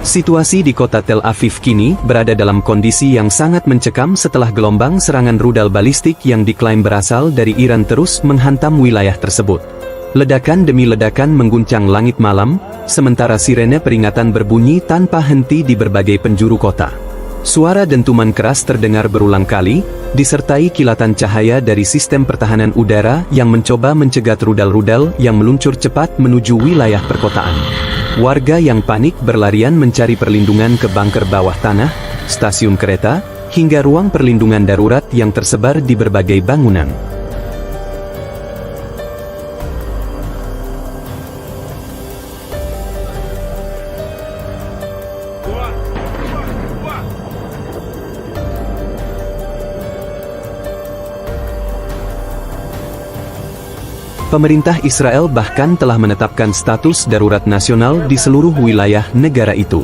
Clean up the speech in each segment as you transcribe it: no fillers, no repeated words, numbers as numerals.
Situasi di kota Tel Aviv kini berada dalam kondisi yang sangat mencekam setelah gelombang serangan rudal balistik yang diklaim berasal dari Iran terus menghantam wilayah tersebut. Ledakan demi ledakan mengguncang langit malam, sementara sirene peringatan berbunyi tanpa henti di berbagai penjuru kota. Suara dentuman keras terdengar berulang kali, disertai kilatan cahaya dari sistem pertahanan udara yang mencoba mencegat rudal-rudal yang meluncur cepat menuju wilayah perkotaan. Warga yang panik berlarian mencari perlindungan ke bunker bawah tanah, stasiun kereta, hingga ruang perlindungan darurat yang tersebar di berbagai bangunan. Pemerintah Israel bahkan telah menetapkan status darurat nasional di seluruh wilayah negara itu.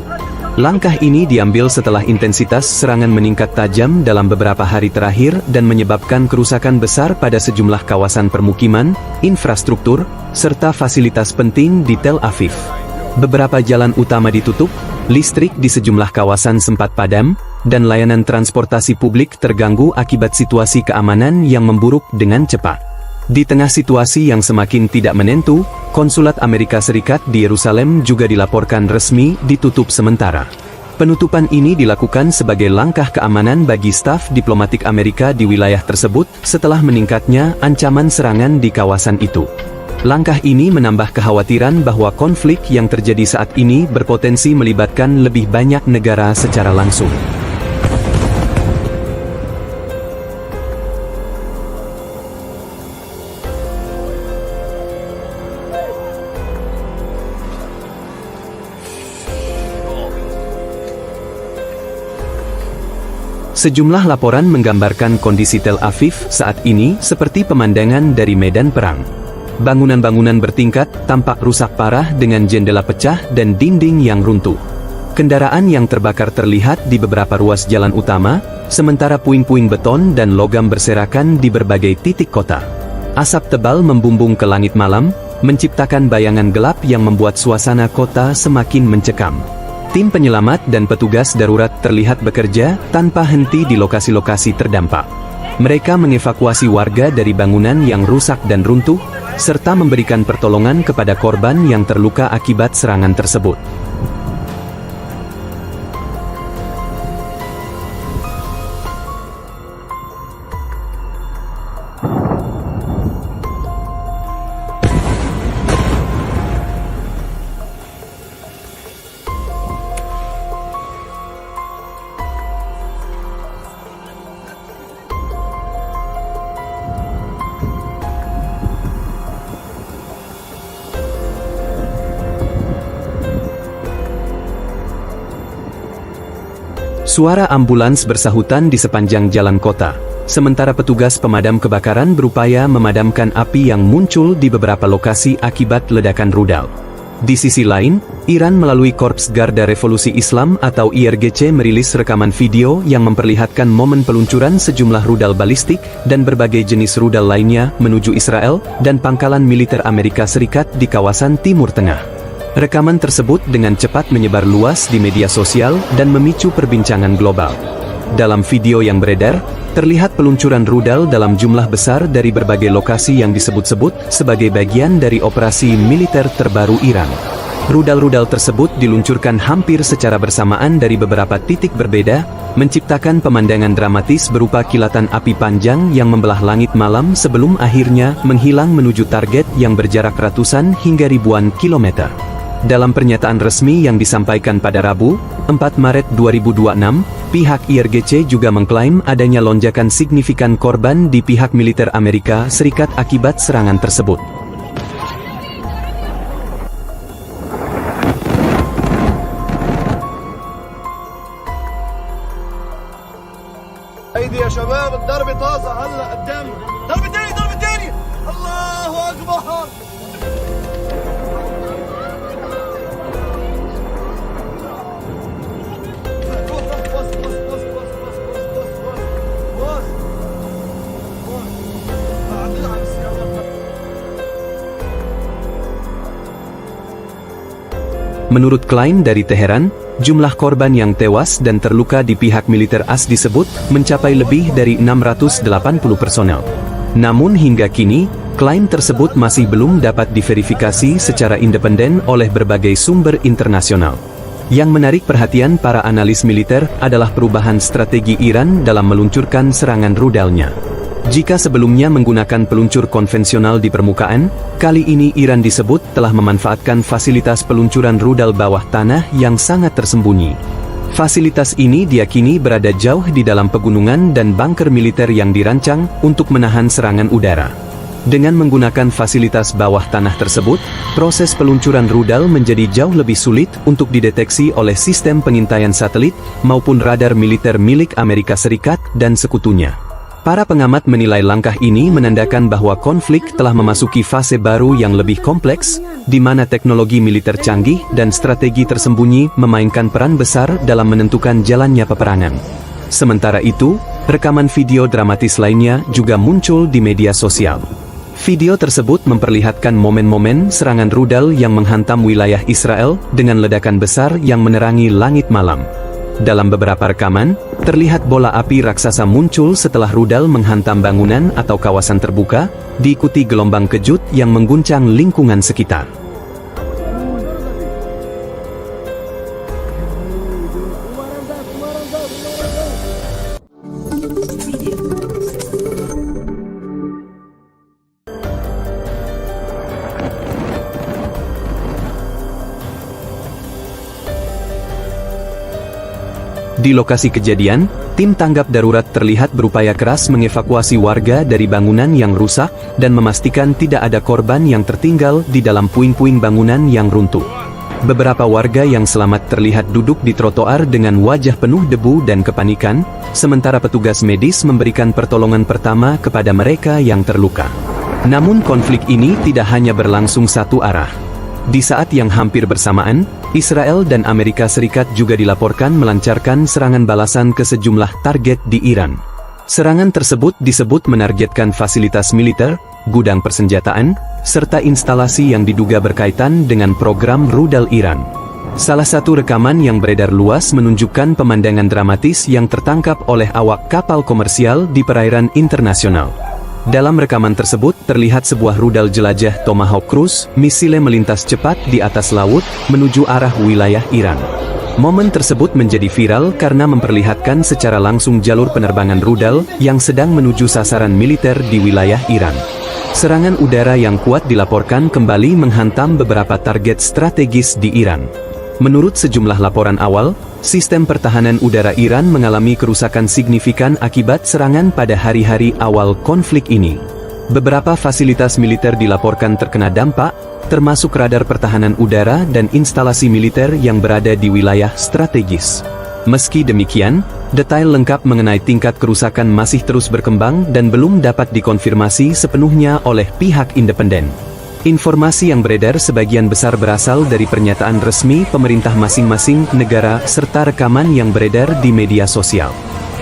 Langkah ini diambil setelah intensitas serangan meningkat tajam dalam beberapa hari terakhir dan menyebabkan kerusakan besar pada sejumlah kawasan permukiman, infrastruktur, serta fasilitas penting di Tel Aviv. Beberapa jalan utama ditutup, listrik di sejumlah kawasan sempat padam, dan layanan transportasi publik terganggu akibat situasi keamanan yang memburuk dengan cepat. Di tengah situasi yang semakin tidak menentu, Konsulat Amerika Serikat di Yerusalem juga dilaporkan resmi ditutup sementara. Penutupan ini dilakukan sebagai langkah keamanan bagi staf diplomatik Amerika di wilayah tersebut setelah meningkatnya ancaman serangan di kawasan itu. Langkah ini menambah kekhawatiran bahwa konflik yang terjadi saat ini berpotensi melibatkan lebih banyak negara secara langsung. Sejumlah laporan menggambarkan kondisi Tel Aviv saat ini seperti pemandangan dari medan perang. Bangunan-bangunan bertingkat tampak rusak parah dengan jendela pecah dan dinding yang runtuh. Kendaraan yang terbakar terlihat di beberapa ruas jalan utama, sementara puing-puing beton dan logam berserakan di berbagai titik kota. Asap tebal membumbung ke langit malam, menciptakan bayangan gelap yang membuat suasana kota semakin mencekam. Tim penyelamat dan petugas darurat terlihat bekerja tanpa henti di lokasi-lokasi terdampak. Mereka mengevakuasi warga dari bangunan yang rusak dan runtuh, serta memberikan pertolongan kepada korban yang terluka akibat serangan tersebut. Suara ambulans bersahutan di sepanjang jalan kota, sementara petugas pemadam kebakaran berupaya memadamkan api yang muncul di beberapa lokasi akibat ledakan rudal. Di sisi lain, Iran melalui Korps Garda Revolusi Islam atau IRGC merilis rekaman video yang memperlihatkan momen peluncuran sejumlah rudal balistik dan berbagai jenis rudal lainnya menuju Israel dan pangkalan militer Amerika Serikat di kawasan Timur Tengah. Rekaman tersebut dengan cepat menyebar luas di media sosial dan memicu perbincangan global. Dalam video yang beredar, terlihat peluncuran rudal dalam jumlah besar dari berbagai lokasi yang disebut-sebut sebagai bagian dari operasi militer terbaru Iran. Rudal-rudal tersebut diluncurkan hampir secara bersamaan dari beberapa titik berbeda, menciptakan pemandangan dramatis berupa kilatan api panjang yang membelah langit malam sebelum akhirnya menghilang menuju target yang berjarak ratusan hingga ribuan kilometer. Dalam pernyataan resmi yang disampaikan pada Rabu, 4 Maret 2026, pihak IRGC juga mengklaim adanya lonjakan signifikan korban di pihak militer Amerika Serikat akibat serangan tersebut. ايدي يا شباب الضرب طازه هلا قدام ضرب تاني الله اكبر Menurut klaim dari Teheran, Jumlah korban yang tewas dan terluka di pihak militer AS disebut mencapai lebih dari 680 personel. Namun hingga kini, klaim tersebut masih belum dapat diverifikasi secara independen oleh berbagai sumber internasional. Yang menarik perhatian para analis militer adalah perubahan strategi Iran dalam meluncurkan serangan rudalnya. Jika sebelumnya menggunakan peluncur konvensional di permukaan, kali ini Iran disebut telah memanfaatkan fasilitas peluncuran rudal bawah tanah yang sangat tersembunyi. Fasilitas ini diyakini berada jauh di dalam pegunungan dan bunker militer yang dirancang untuk menahan serangan udara. Dengan menggunakan fasilitas bawah tanah tersebut, proses peluncuran rudal menjadi jauh lebih sulit untuk dideteksi oleh sistem pengintaian satelit maupun radar militer milik Amerika Serikat dan sekutunya. Para pengamat menilai langkah ini menandakan bahwa konflik telah memasuki fase baru yang lebih kompleks, di mana teknologi militer canggih dan strategi tersembunyi memainkan peran besar dalam menentukan jalannya peperangan. Sementara itu, rekaman video dramatis lainnya juga muncul di media sosial. Video tersebut memperlihatkan momen-momen serangan rudal yang menghantam wilayah Israel dengan ledakan besar yang menerangi langit malam. Dalam beberapa rekaman, terlihat bola api raksasa muncul setelah rudal menghantam bangunan atau kawasan terbuka, diikuti gelombang kejut yang mengguncang lingkungan sekitar. Di lokasi kejadian, tim tanggap darurat terlihat berupaya keras mengevakuasi warga dari bangunan yang rusak dan memastikan tidak ada korban yang tertinggal di dalam puing-puing bangunan yang runtuh. Beberapa warga yang selamat terlihat duduk di trotoar dengan wajah penuh debu dan kepanikan, sementara petugas medis memberikan pertolongan pertama kepada mereka yang terluka. Namun konflik ini tidak hanya berlangsung satu arah. Di saat yang hampir bersamaan, Israel dan Amerika Serikat juga dilaporkan melancarkan serangan balasan ke sejumlah target di Iran. Serangan tersebut disebut menargetkan fasilitas militer, gudang persenjataan, serta instalasi yang diduga berkaitan dengan program rudal Iran. Salah satu rekaman yang beredar luas menunjukkan pemandangan dramatis yang tertangkap oleh awak kapal komersial di perairan internasional. Dalam rekaman tersebut terlihat sebuah rudal jelajah Tomahawk Cruise misile melintas cepat di atas laut menuju arah wilayah Iran. Momen tersebut menjadi viral karena memperlihatkan secara langsung jalur penerbangan rudal yang sedang menuju sasaran militer di wilayah Iran. Serangan udara yang kuat dilaporkan kembali menghantam beberapa target strategis di Iran. Menurut sejumlah laporan awal, sistem pertahanan udara Iran mengalami kerusakan signifikan akibat serangan pada hari-hari awal konflik ini. Beberapa fasilitas militer dilaporkan terkena dampak, termasuk radar pertahanan udara dan instalasi militer yang berada di wilayah strategis. Meski demikian, detail lengkap mengenai tingkat kerusakan masih terus berkembang dan belum dapat dikonfirmasi sepenuhnya oleh pihak independen. Informasi yang beredar sebagian besar berasal dari pernyataan resmi pemerintah masing-masing negara serta rekaman yang beredar di media sosial.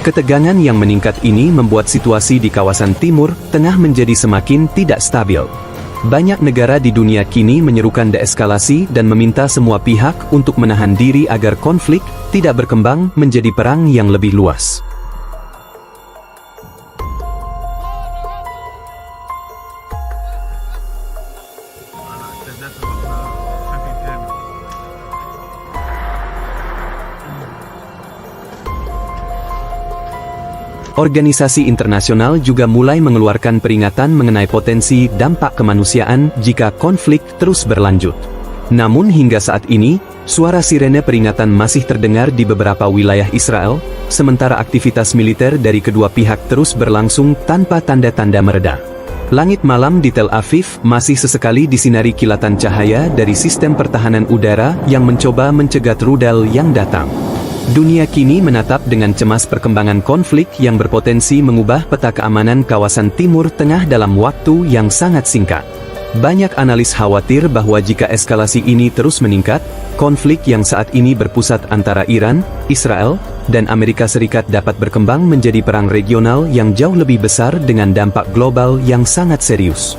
Ketegangan yang meningkat ini membuat situasi di kawasan Timur Tengah menjadi semakin tidak stabil. Banyak negara di dunia kini menyerukan deeskalasi dan meminta semua pihak untuk menahan diri agar konflik tidak berkembang menjadi perang yang lebih luas. Organisasi internasional juga mulai mengeluarkan peringatan mengenai potensi dampak kemanusiaan jika konflik terus berlanjut. Namun hingga saat ini, suara sirene peringatan masih terdengar di beberapa wilayah Israel, sementara aktivitas militer dari kedua pihak terus berlangsung tanpa tanda-tanda mereda. Langit malam di Tel Aviv masih sesekali disinari kilatan cahaya dari sistem pertahanan udara yang mencoba mencegat rudal yang datang. Dunia kini menatap dengan cemas perkembangan konflik yang berpotensi mengubah peta keamanan kawasan Timur Tengah dalam waktu yang sangat singkat. Banyak analis khawatir bahwa jika eskalasi ini terus meningkat, konflik yang saat ini berpusat antara Iran, Israel, dan Amerika Serikat dapat berkembang menjadi perang regional yang jauh lebih besar dengan dampak global yang sangat serius.